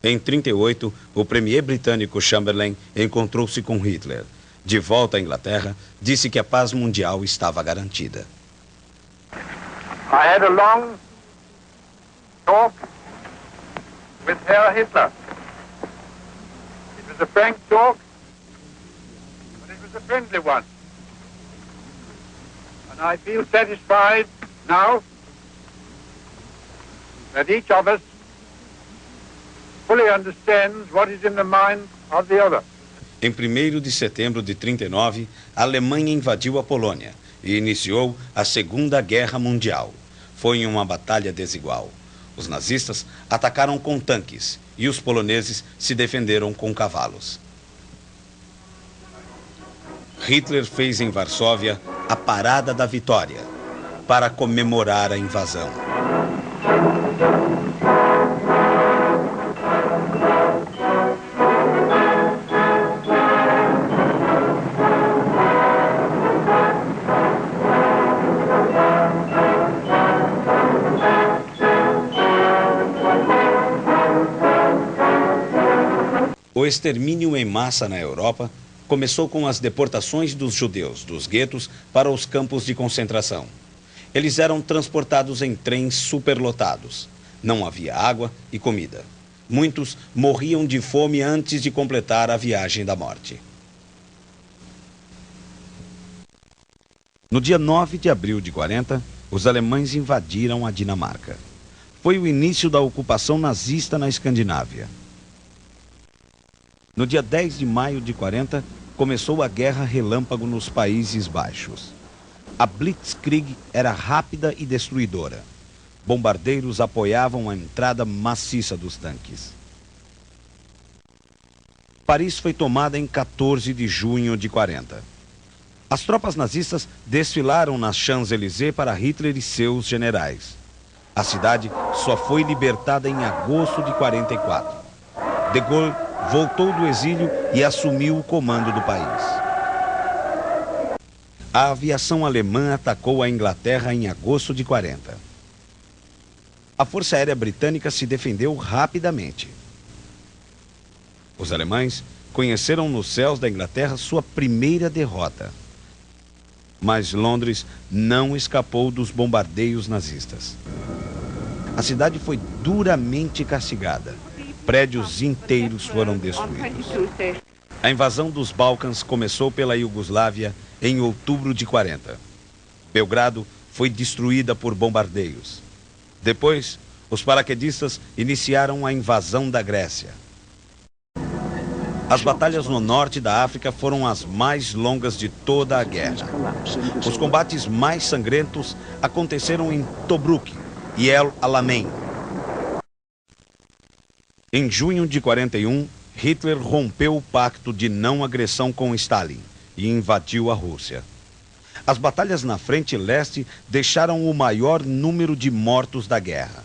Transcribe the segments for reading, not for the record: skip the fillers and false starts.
Em 1938, o premier britânico Chamberlain encontrou-se com Hitler. De volta à Inglaterra, disse que a paz mundial estava garantida. I had a long talk with Herr Hitler. It was a frank talk, but it was a friendly one. And I feel satisfied now that each of us fully understands what is in the mind of the other. Em 1º de setembro de 1939, a Alemanha invadiu a Polônia e iniciou a Segunda Guerra Mundial. Foi em uma batalha desigual. Os nazistas atacaram com tanques e os poloneses se defenderam com cavalos. Hitler fez em Varsóvia a Parada da Vitória para comemorar a invasão. O extermínio em massa na Europa começou com as deportações dos judeus dos guetos para os campos de concentração. Eles eram transportados em trens superlotados. Não havia água e comida. Muitos morriam de fome antes de completar a viagem da morte. No dia 9 de abril de 1940, os alemães invadiram a Dinamarca. Foi o início da ocupação nazista na Escandinávia. No dia 10 de maio de 1940, começou a Guerra Relâmpago nos Países Baixos. A Blitzkrieg era rápida e destruidora. Bombardeiros apoiavam a entrada maciça dos tanques. Paris foi tomada em 14 de junho de 1940. As tropas nazistas desfilaram nas Champs-Élysées para Hitler e seus generais. A cidade só foi libertada em agosto de 1944. De Gaulle voltou do exílio e assumiu o comando do país. A aviação alemã atacou a Inglaterra em agosto de 1940. A Força Aérea Britânica se defendeu rapidamente. Os alemães conheceram nos céus da Inglaterra sua primeira derrota. Mas Londres não escapou dos bombardeios nazistas. A cidade foi duramente castigada. Prédios inteiros foram destruídos. A invasão dos Balcãs começou pela Iugoslávia em outubro de 1940. Belgrado foi destruída por bombardeios. Depois, os paraquedistas iniciaram a invasão da Grécia. As batalhas no norte da África foram as mais longas de toda a guerra. Os combates mais sangrentos aconteceram em Tobruk e El Alamein. Em junho de 1941, Hitler rompeu o pacto de não agressão com Stalin e invadiu a Rússia. As batalhas na frente leste deixaram o maior número de mortos da guerra.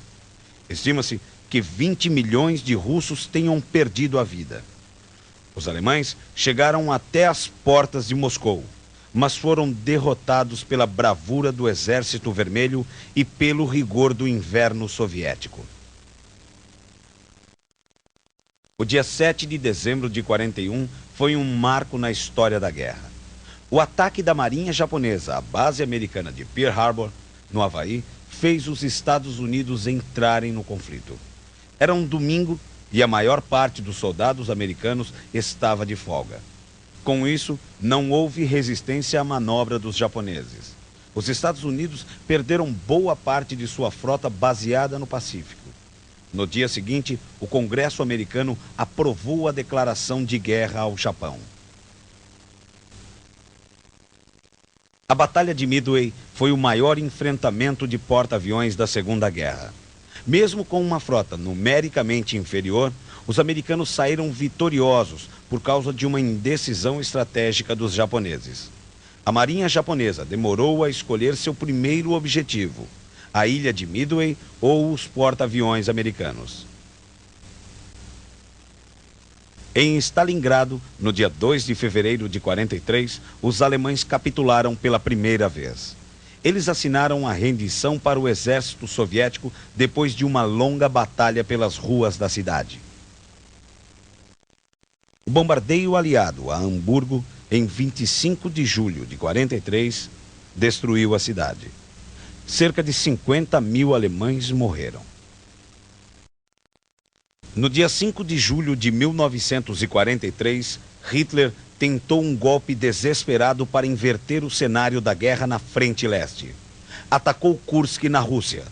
Estima-se que 20 milhões de russos tenham perdido a vida. Os alemães chegaram até as portas de Moscou, mas foram derrotados pela bravura do Exército Vermelho e pelo rigor do inverno soviético. O dia 7 de dezembro de 1941 foi um marco na história da guerra. O ataque da Marinha Japonesa à base americana de Pearl Harbor, no Havaí, fez os Estados Unidos entrarem no conflito. Era um domingo e a maior parte dos soldados americanos estava de folga. Com isso, não houve resistência à manobra dos japoneses. Os Estados Unidos perderam boa parte de sua frota baseada no Pacífico. No dia seguinte, o Congresso americano aprovou a declaração de guerra ao Japão. A Batalha de Midway foi o maior enfrentamento de porta-aviões da Segunda Guerra. Mesmo com uma frota numericamente inferior, os americanos saíram vitoriosos por causa de uma indecisão estratégica dos japoneses. A Marinha Japonesa demorou a escolher seu primeiro objetivo: a ilha de Midway ou os porta-aviões americanos. Em Stalingrado, no dia 2 de fevereiro de 1943, os alemães capitularam pela primeira vez. Eles assinaram a rendição para o exército soviético depois de uma longa batalha pelas ruas da cidade. O bombardeio aliado a Hamburgo, em 25 de julho de 43, destruiu a cidade. Cerca de 50 mil alemães morreram. No dia 5 de julho de 1943, Hitler tentou um golpe desesperado para inverter o cenário da guerra na frente leste. Atacou Kursk, na Rússia.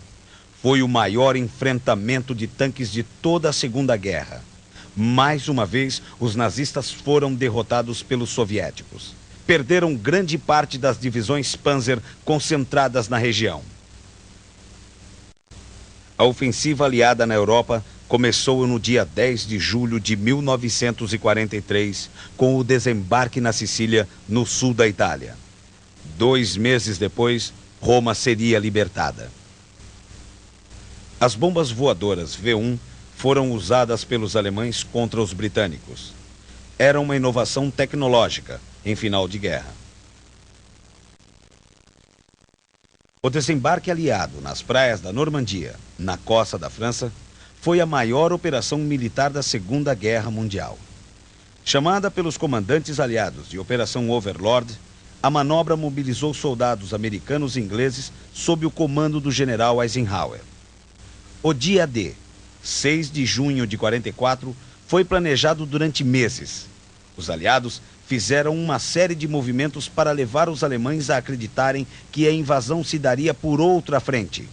Foi o maior enfrentamento de tanques de toda a Segunda Guerra. Mais uma vez, os nazistas foram derrotados pelos soviéticos. Perderam grande parte das divisões Panzer concentradas na região. A ofensiva aliada na Europa começou no dia 10 de julho de 1943, com o desembarque na Sicília, no sul da Itália. 2 meses depois, Roma seria libertada. As bombas voadoras V1 foram usadas pelos alemães contra os britânicos. Era uma inovação tecnológica em final de guerra. O desembarque aliado nas praias da Normandia, na costa da França, foi a maior operação militar da Segunda Guerra Mundial. Chamada pelos comandantes aliados de Operação Overlord, a manobra mobilizou soldados americanos e ingleses sob o comando do general Eisenhower. O dia D, 6 de junho de 44, foi planejado durante meses. Os aliados fizeram uma série de movimentos para levar os alemães a acreditarem que a invasão se daria por outra frente.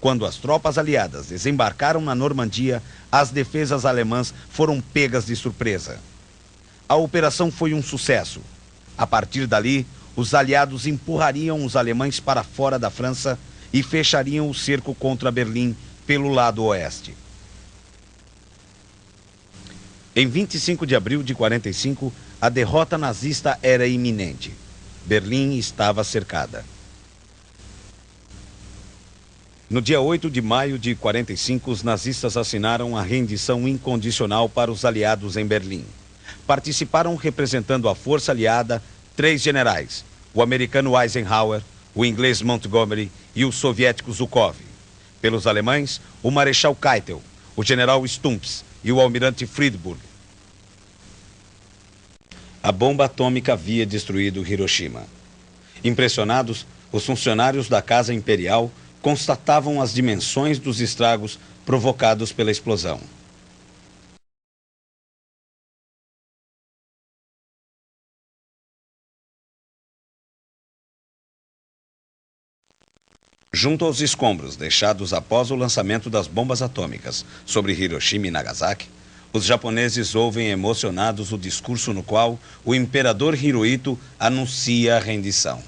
Quando as tropas aliadas desembarcaram na Normandia, as defesas alemãs foram pegas de surpresa. A operação foi um sucesso. A partir dali, os aliados empurrariam os alemães para fora da França e fechariam o cerco contra Berlim pelo lado oeste. Em 25 de abril de 45, a derrota nazista era iminente. Berlim estava cercada. No dia 8 de maio de 45, os nazistas assinaram a rendição incondicional para os aliados em Berlim. Participaram, representando a força aliada, 3 generais: o americano Eisenhower, o inglês Montgomery e o soviético Zhukov. Pelos alemães, o marechal Keitel, o general Stumpf e o almirante Friedburg. A bomba atômica havia destruído Hiroshima. Impressionados, os funcionários da Casa Imperial constatavam as dimensões dos estragos provocados pela explosão. Junto aos escombros deixados após o lançamento das bombas atômicas sobre Hiroshima e Nagasaki, os japoneses ouvem emocionados o discurso no qual o imperador Hirohito anuncia a rendição.